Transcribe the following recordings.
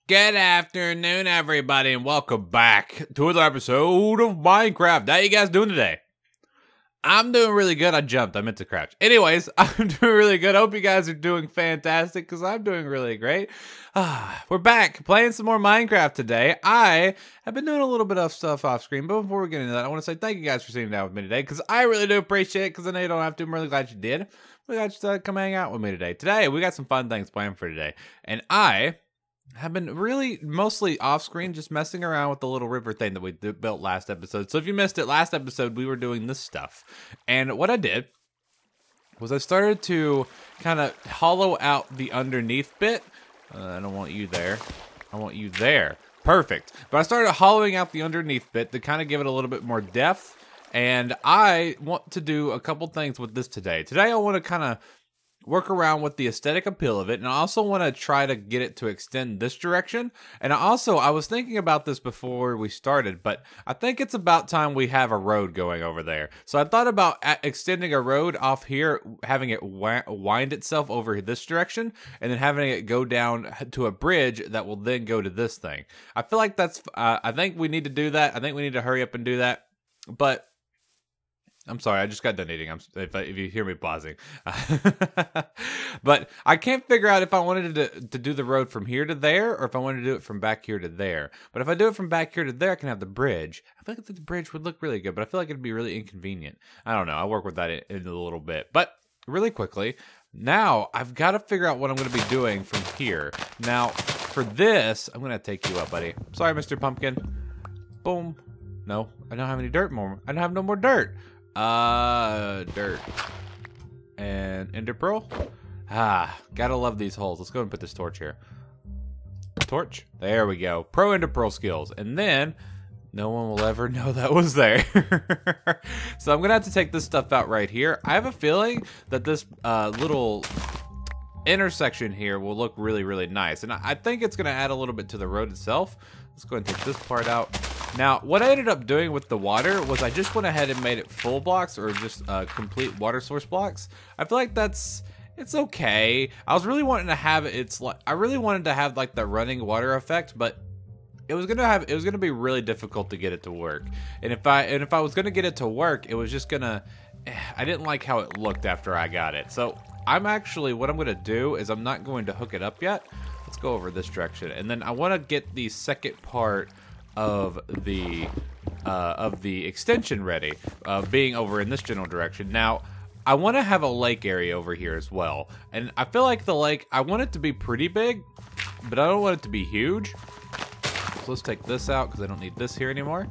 Good afternoon, everybody, and welcome back to another episode of Minecraft. How you guys doing today? I'm doing really good. I jumped. I meant to crouch. Anyways, I'm doing really good. I hope you guys are doing fantastic, because I'm doing really great. We're back playing some more Minecraft today. I have been doing a little bit of stuff off screen, but before we get into that, I want to say thank you guys for sitting down with me today, because I really do appreciate it, because I know you don't have to. I'm really glad you did. We got you to come hang out with me today. Today, we got some fun things planned for today, and I have been really mostly off screen, just messing around with the little river thing that we built last episode. So if you missed it, last episode we were doing this stuff. And what I did was I started to kind of hollow out the underneath bit. I don't want you there. I want you there. Perfect. But I started hollowing out the underneath bit to kind of give it a little bit more depth. And I want to do a couple things with this today. Today I want to kind of work around with the aesthetic appeal of it, and I also want to try to get it to extend this direction. And I was thinking about this before we started, but I think it's about time we have a road going over there. So I thought about extending a road off here, having it wind itself over this direction, and then having it go down to a bridge that will then go to this thing. I feel like that's, I think we need to do that. I think we need to hurry up and do that, but I'm sorry, I just got done eating. If you hear me pausing. But I can't figure out if I wanted to do the road from here to there, or if I wanted to do it from back here to there. But if I do it from back here to there, I can have the bridge. I feel like the bridge would look really good, but I feel like it'd be really inconvenient. I don't know. I'll work with that in a little bit. But really quickly, now I've got to figure out what I'm going to be doing from here. Now, for this, I'm going to take you up, buddy. Sorry, Mr. Pumpkin. Boom. No, I don't have any dirt more. I don't have no more dirt. Dirt and ender pearl. Gotta love these holes. Let's go and put this torch here. Torch. There we go. Pro ender pearl skills, and then no one will ever know that was there. So I'm gonna have to take this stuff out right here. I have a feeling that this little intersection here will look really, really nice, and I think it's gonna add a little bit to the road itself. Let's go and take this part out. Now, what I ended up doing with the water was I just went ahead and made it full blocks, or just complete water source blocks. I feel like it's okay. I was really wanting to have I really wanted to have like the running water effect, but it was gonna be really difficult to get it to work. And if I was gonna get it to work, it was just gonna, I didn't like how it looked after I got it. So what I'm gonna do is I'm not going to hook it up yet. Let's go over this direction, and then I want to get the second part of the extension ready, being over in this general direction. Now, I want to have a lake area over here as well, and I feel like the lake, I want it to be pretty big, but I don't want it to be huge. So let's take this out, because I don't need this here anymore,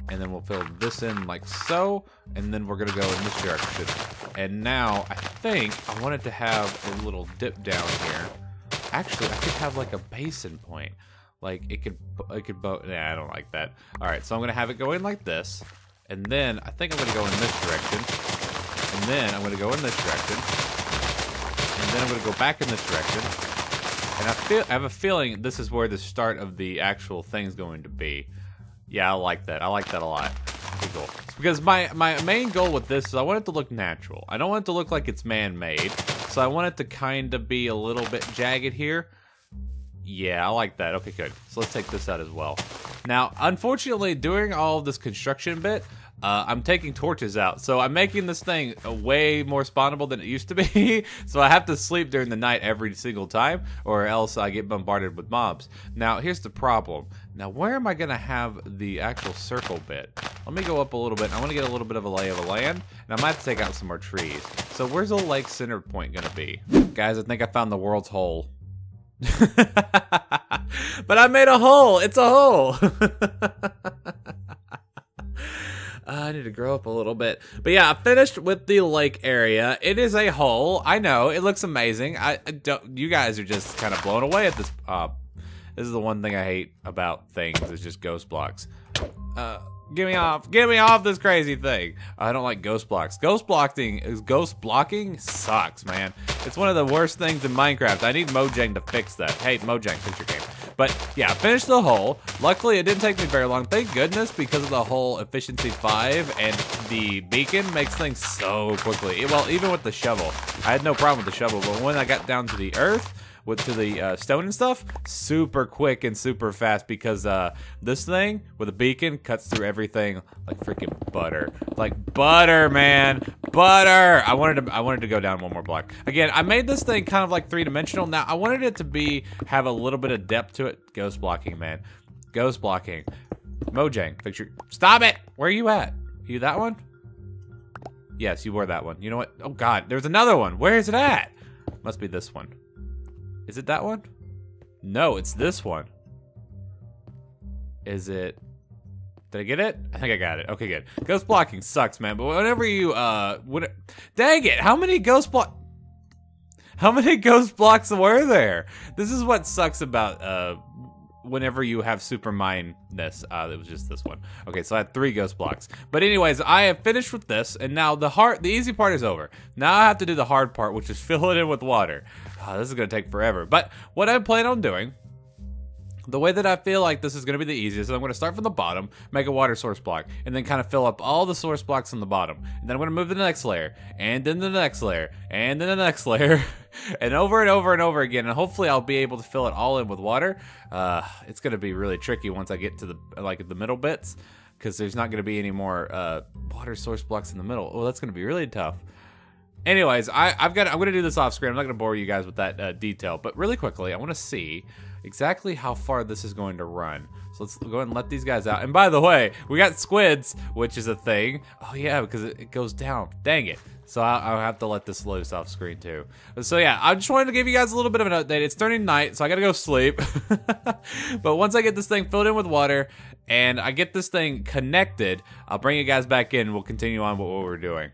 and then we'll fill this in like so, and then we're gonna go in this direction. And now I think I want it to have a little dip down here. Actually, I could have like a basin point. Like it could nah, I don't like that. All right, so I'm gonna have it go in like this, and then I think I'm gonna go in this direction, and then I'm gonna go in this direction, and then I'm gonna go back in this direction. And I have a feeling this is where the start of the actual thing's going to be. Yeah, I like that. I like that a lot. Okay, cool. Because my main goal with this is I want it to look natural. I don't want it to look like it's man-made. So I want it to kind of be a little bit jagged here. Yeah, I like that. Okay, good. So let's take this out as well. Now, unfortunately, during all of this construction bit, I'm taking torches out. So I'm making this thing way more spawnable than it used to be. So I have to sleep during the night every single time, or else I get bombarded with mobs. Now, here's the problem. Now, where am I going to have the actual circle bit? Let me go up a little bit. I want to get a little bit of a lay of the land, and I might have to take out some more trees. So where's the lake center point going to be? Guys, I think I found the world's hole. But I made a hole. It's a hole. I need to grow up a little bit. But yeah, I finished with the lake area. It is a hole. I know. It looks amazing. You guys are just kind of blown away at this. This is the one thing I hate about things, is just ghost blocks. Get me off. Get me off this crazy thing. I don't like ghost blocks. Ghost blocking sucks, man. It's one of the worst things in Minecraft. I need Mojang to fix that. Hey, Mojang, fix your game. But yeah, finished the hole. Luckily, it didn't take me very long. Thank goodness, because of the whole efficiency 5 and the beacon makes things so quickly. Well, even with the shovel. I had no problem with the shovel, but when I got down to the earth, to the stone and stuff, super quick and super fast because this thing with a beacon cuts through everything like freaking butter. Like butter, man. Butter. I wanted to go down one more block. Again, I made this thing kind of like 3-dimensional. Now, I wanted it to have a little bit of depth to it. Ghost blocking, man. Ghost blocking. Mojang, picture. Stop it! Where are you at? Are you that one? Yes, you were that one. You know what? Oh god, there's another one. Where is it at? Must be this one. Is it that one? No, it's this one. Is it? Did I get it? I think I got it. Okay, good. Ghost blocking sucks, man. But whenever you dang it! How many ghost blocks were there? This is what sucks about whenever you have super mindness. It was just this one. Okay, so I had 3 ghost blocks. But anyways, I have finished with this, and now the easy part is over. Now I have to do the hard part, which is fill it in with water. This is gonna take forever. But what I plan on doing, the way that I feel like this is going to be the easiest is I'm going to start from the bottom, make a water source block, and then kind of fill up all the source blocks on the bottom. And then I'm going to move to the next layer, and then the next layer, and then the next layer, and over and over and over again. And hopefully I'll be able to fill it all in with water. It's going to be really tricky once I get to the middle bits, because there's not going to be any more water source blocks in the middle. Oh, that's going to be really tough. Anyways, I'm going to do this off screen. I'm not going to bore you guys with that detail, but really quickly, I want to see exactly how far this is going to run. So let's go ahead and let these guys out. And by the way, we got squids, which is a thing. Oh yeah, because it goes down. Dang it. So I'll have to let this loose off screen too. So yeah, I just wanted to give you guys a little bit of an update. It's turning night, so I gotta go sleep. But once I get this thing filled in with water and I get this thing connected, I'll bring you guys back in and we'll continue on with what we're doing.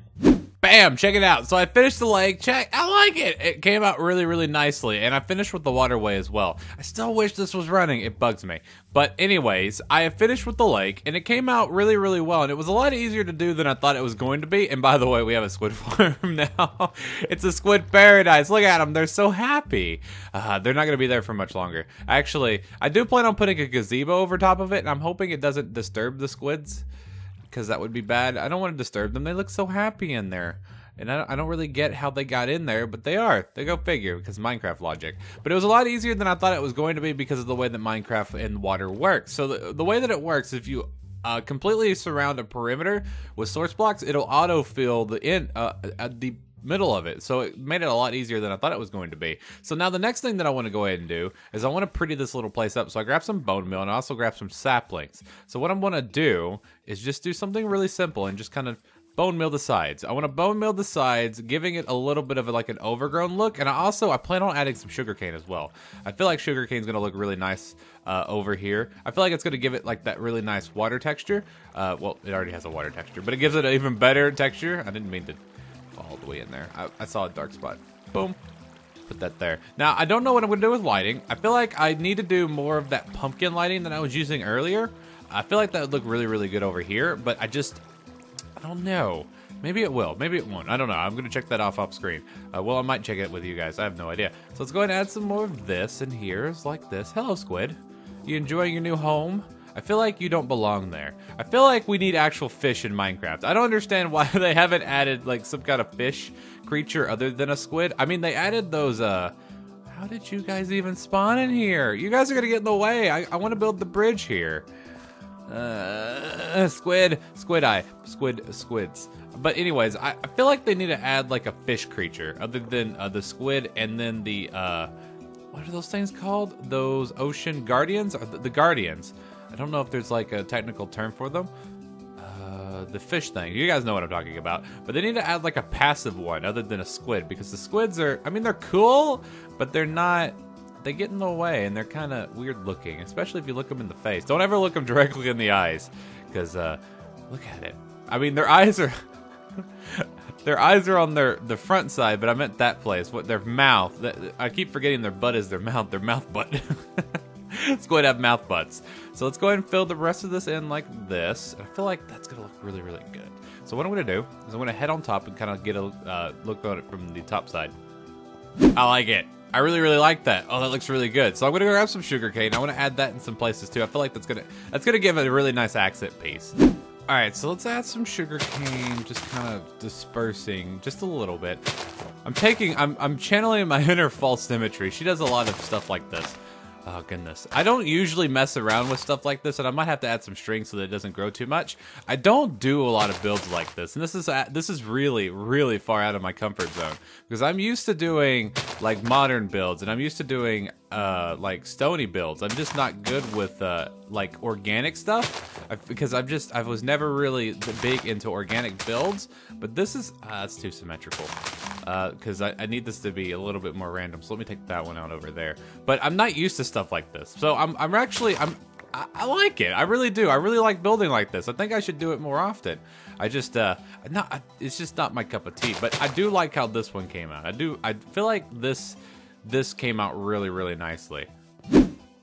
Bam! Check it out. So I finished the lake. Check. I like it. It came out really, really nicely. And I finished with the waterway as well. I still wish this was running. It bugs me. But anyways, I have finished with the lake. And it came out really, really well. And it was a lot easier to do than I thought it was going to be. And by the way, we have a squid farm now. It's a squid paradise. Look at them. They're so happy. They're not going to be there for much longer. Actually, I do plan on putting a gazebo over top of it. And I'm hoping it doesn't disturb the squids, because that would be bad. I don't want to disturb them. They look so happy in there. And I don't really get how they got in there, but they are. They go figure, because Minecraft logic. But it was a lot easier than I thought it was going to be because of the way that Minecraft and water works. So the way that it works, if you completely surround a perimeter with source blocks, it'll autofill the middle of it. So it made it a lot easier than I thought it was going to be. So now the next thing that I want to go ahead and do is I want to pretty this little place up. So I grabbed some bone meal and I also grabbed some saplings. So what I'm going to do is just do something really simple and just kind of bone meal the sides. I want to bone meal the sides, giving it a little bit of like an overgrown look. And I plan on adding some sugarcane as well. I feel like sugarcane is going to look really nice over here. I feel like it's going to give it like that really nice water texture. Well, it already has a water texture, but it gives it an even better texture. I didn't mean to fall all the way in there. I saw a dark spot. Boom. Put that there. Now, I don't know what I'm going to do with lighting. I feel like I need to do more of that pumpkin lighting that I was using earlier. I feel like that would look really, really good over here, but I don't know. Maybe it will. Maybe it won't. I don't know. I'm going to check that off screen. Well, I might check it with you guys. I have no idea. So let's go ahead and add some more of this in here. It's like this. Hello, squid. You enjoying your new home? I feel like you don't belong there. I feel like we need actual fish in Minecraft. I don't understand why they haven't added like some kind of fish creature other than a squid. I mean, they added those, how did you guys even spawn in here? You guys are going to get in the way. I want to build the bridge here. Squids. But anyways, I feel like they need to add like a fish creature other than the squid, and then the what are those things called? Those ocean guardians, or the guardians. I don't know if there's like a technical term for them. The fish thing. You guys know what I'm talking about. But they need to add like a passive one other than a squid, because the squids are, I mean, they're cool, but they're not. They get in the way, and they're kind of weird looking, especially if you look them in the face. Don't ever look them directly in the eyes, because look at it. I mean, their eyes are their eyes are on the front side, but I meant that place. What their mouth? I keep forgetting their butt is their mouth. Their mouth butt. Let's go ahead and have mouth butts. So let's go ahead and fill the rest of this in like this. I feel like that's gonna look really, really good. So what I'm gonna do is I'm gonna head on top and kind of get a look on it from the top side. I like it. I really, really like that. Oh, that looks really good. So I'm gonna go grab some sugar cane. I want to add that in some places too. I feel like that's gonna give it a really nice accent piece. All right, so let's add some sugar cane, just kind of dispersing just a little bit. I'm channeling my inner false symmetry. She does a lot of stuff like this. Oh, goodness. I don't usually mess around with stuff like this, and I might have to add some strings so that it doesn't grow too much. I don't do a lot of builds like this, and this is really, really far out of my comfort zone. Because I'm used to doing, like, modern builds, and I'm used to doing, like, stony builds. I'm just not good with, like, organic stuff. Because I was never really big into organic builds. But this is, that's too symmetrical. Because I need this to be a little bit more random. So let me take that one out over there. But I'm not used to stuff like this. So I like it. I really do. I really like building like this. I think I should do it more often. I just, it's just not my cup of tea. But I do like how this one came out. I feel like this came out really, really nicely.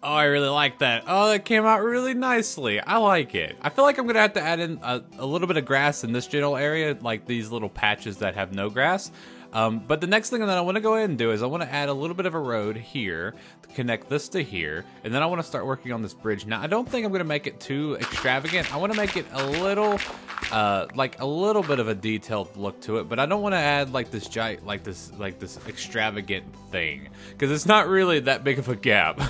Oh, I really like that. Oh, that came out really nicely. I like it. I feel like I'm going to have to add in a little bit of grass in this general area, like these little patches that have no grass. But the next thing that I want to go ahead and do is I want to add a little bit of a road here to connect this to here, and then I want to start working on this bridge. Now, I don't think I'm going to make it too extravagant. I want to make it a little, like a little bit of a detailed look to it, but I don't want to add like this giant, like this extravagant thing, because it's not really that big of a gap.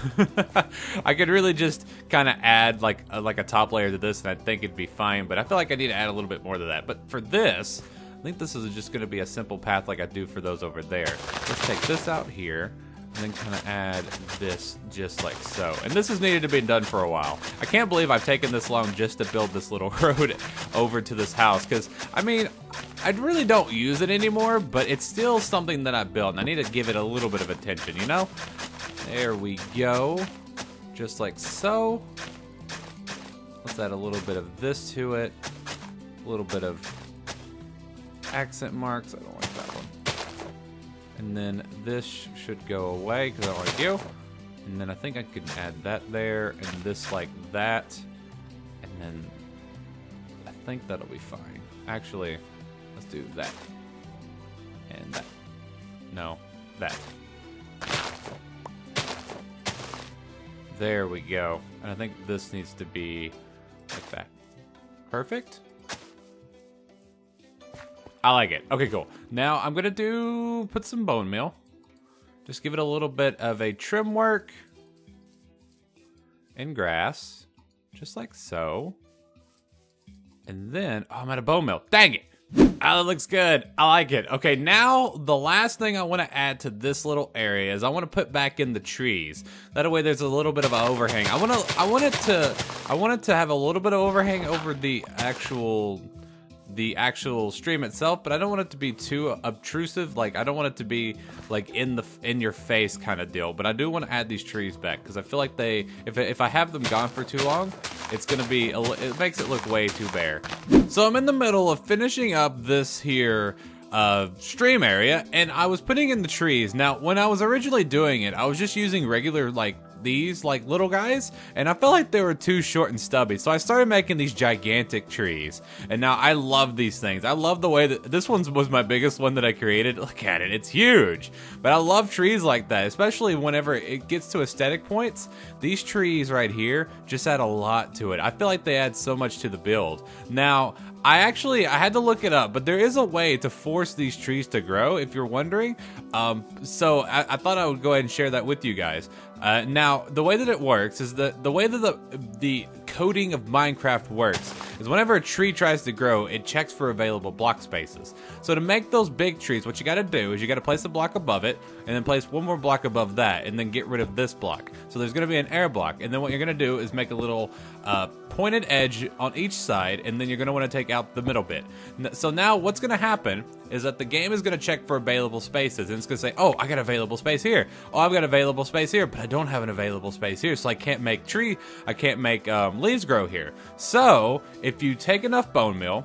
I could really just kind of add like a top layer to this, and I think it'd be fine. But I feel like I need to add a little bit more to that. But for this, I think this is just going to be a simple path like I do for those over there. Let's take this out here, and then kind of add this just like so. And this has needed to be done for a while. I can't believe I've taken this long just to build this little road over to this house, because, I mean, I really don't use it anymore, but it's still something that I built, and I need to give it a little bit of attention, you know? There we go. Just like so. Let's add a little bit of this to it. A little bit of accent marks. I don't like that one. And then this should go away because I don't like you. And then I think I can add that there and this like that. And then I think that'll be fine. Actually, let's do that. And that. No, that. There we go. And I think this needs to be like that. Perfect. I like it. Okay, cool. Now I'm gonna put some bone meal. Just give it a little bit of a trim work and grass, just like so. And then, oh, I'm out of bone meal. Dang it. Oh, it looks good. I like it. Okay, now the last thing I want to add to this little area is I want to put back in the trees. That way there's a little bit of an overhang. I want it to have a little bit of overhang over the actual stream itself, but I don't want it to be too obtrusive. Like, I don't want it to be like in your face kind of deal, but I do want to add these trees back because I feel like if I have them gone for too long, it's gonna be it makes it look way too bare. So I'm in the middle of finishing up this here stream area, and I was putting in the trees. Now, when I was originally doing it, I was just using regular these little guys, and I felt like they were too short and stubby, so I started making these gigantic trees. And now I love these things. I love the way that this one was my biggest one that I created. Look at it, it's huge. But I love trees like that, especially whenever it gets to aesthetic points. These trees right here just add a lot to it. I feel like they add so much to the build. Now, I had to look it up, but there is a way to force these trees to grow, if you're wondering. So I thought I would go ahead and share that with you guys. Now, the way that it works is the way that the coding of Minecraft works is whenever a tree tries to grow, it checks for available block spaces. So to make those big trees, what you gotta do is you gotta place a block above it, and then place one more block above that, and then get rid of this block. So there's gonna be an air block, and then what you're gonna do is make a little pointed edge on each side, and then you're gonna wanna take out the middle bit. So now what's gonna happen is that the game is gonna check for available spaces, and it's gonna say, oh, I got available space here. Oh, I've got available space here, but I don't have an available space here, so I can't make leaves grow here. So if you take enough bone meal,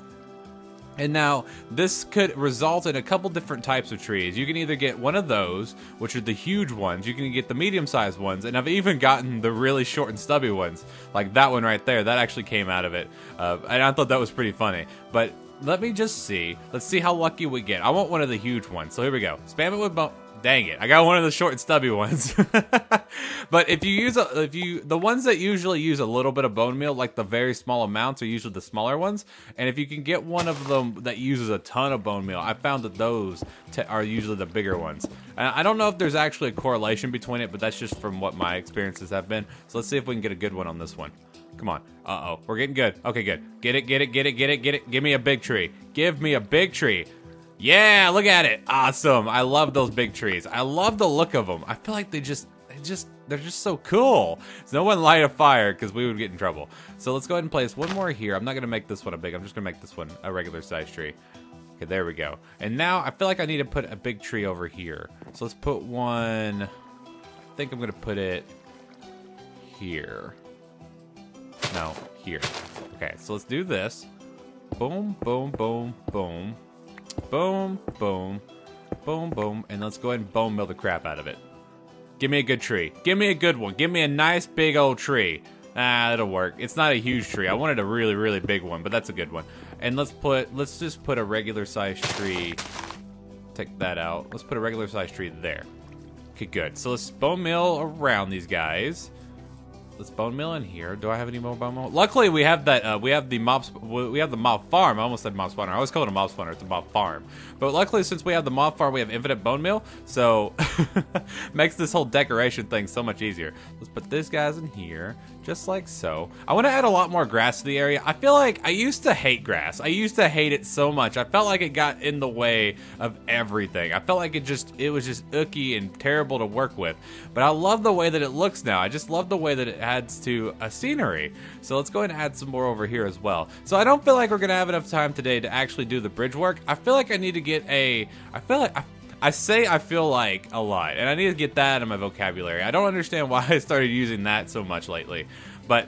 and now this could result in a couple different types of trees. You can either get one of those, which are the huge ones. You can get the medium-sized ones, and I've even gotten the really short and stubby ones, like that one right there. That actually came out of it, and I thought that was pretty funny. But let me just see. Let's see how lucky we get. I want one of the huge ones. So here we go. Spam it with Dang it! I got one of the short and stubby ones. But if you use the ones that usually use a little bit of bone meal, like the very small amounts, are usually the smaller ones. And if you can get one of them that uses a ton of bone meal, I found that those are usually the bigger ones. And I don't know if there's actually a correlation between it, but that's just from what my experiences have been. So let's see if we can get a good one on this one. Come on. Uh-oh. We're getting good. Okay, good. Get it, get it, get it, get it, get it. Give me a big tree. Give me a big tree. Yeah, look at it. Awesome. I love those big trees. I love the look of them. I feel like they're just so cool. So no one light a fire because we would get in trouble. So let's go ahead and place one more here. I'm not going to make this one a big. I'm just going to make this one a regular size tree. Okay, there we go. And now I feel like I need to put a big tree over here. So let's put one. I think I'm going to put it here. No, here. Okay, so let's do this. Boom, boom, boom, boom. Boom, boom, boom, boom. And let's go ahead and bone mill the crap out of it. Give me a good tree. Give me a good one. Give me a nice big old tree. Ah, that'll work. It's not a huge tree. I wanted a really, really big one, but that's a good one. And let's just put a regular sized tree. Take that out. Let's put a regular sized tree there. Okay, good. So let's bone mill around these guys. Let's bone mill in here. Do I have any more bone mill? Luckily, we have that. We have the mob farm. I almost said mob spawner. I always call it a mob spawner. It's a mob farm. But luckily, since we have the mob farm, we have infinite bone meal. So makes this whole decoration thing so much easier. Let's put these guys in here, just like so. I want to add a lot more grass to the area. I feel like I used to hate grass. I used to hate it so much. I felt like it got in the way of everything. I felt like it was just icky and terrible to work with. But I love the way that it looks now. I just love the way that it adds to a scenery. So let's go ahead and add some more over here as well. So I don't feel like we're gonna have enough time today to actually do the bridge work. I feel like I need to get I feel like a lot, and I need to get that in my vocabulary. I don't understand why I started using that so much lately, but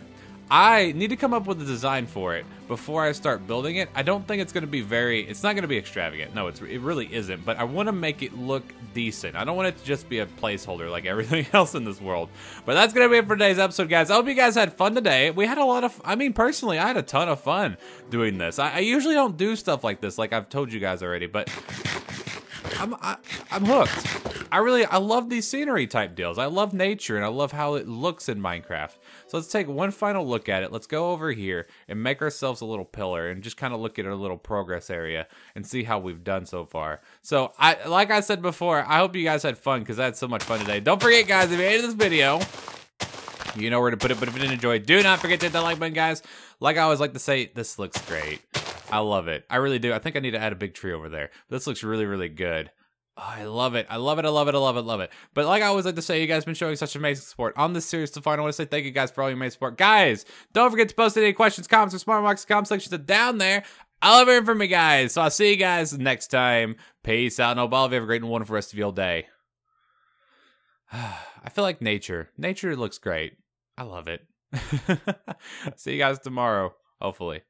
I need to come up with a design for it before I start building it. I don't think it's going to be it's not going to be extravagant. No, it really isn't, but I want to make it look decent. I don't want it to just be a placeholder like everything else in this world. But that's going to be it for today's episode, guys. I hope you guys had fun today. We had a lot of, personally, I had a ton of fun doing this. I usually don't do stuff like this, like I've told you guys already, but I'm hooked. I love these scenery type deals. I love nature, and I love how it looks in Minecraft. So let's take one final look at it. Let's go over here and make ourselves a little pillar and just kind of look at our little progress area and see how we've done so far. So like I said before, I hope you guys had fun because I had so much fun today. Don't forget, guys, if you hated this video, you know where to put it, but if you didn't enjoy, do not forget to hit that like button, guys. Like I always like to say, this looks great. I love it. I really do. I think I need to add a big tree over there. This looks really, really good. Oh, I love it. I love it. I love it. I love it. Love it. But like I always like to say, you guys have been showing such amazing support on this series so far. I want to say thank you guys for all your amazing support. Guys, don't forget to post any questions, comments, or smart remarks in the comment section down there. I love hearing from you guys. So I'll see you guys next time. Peace out. And hope all of you have a great and wonderful rest of your day. I feel like nature. Nature looks great. I love it. See you guys tomorrow, hopefully.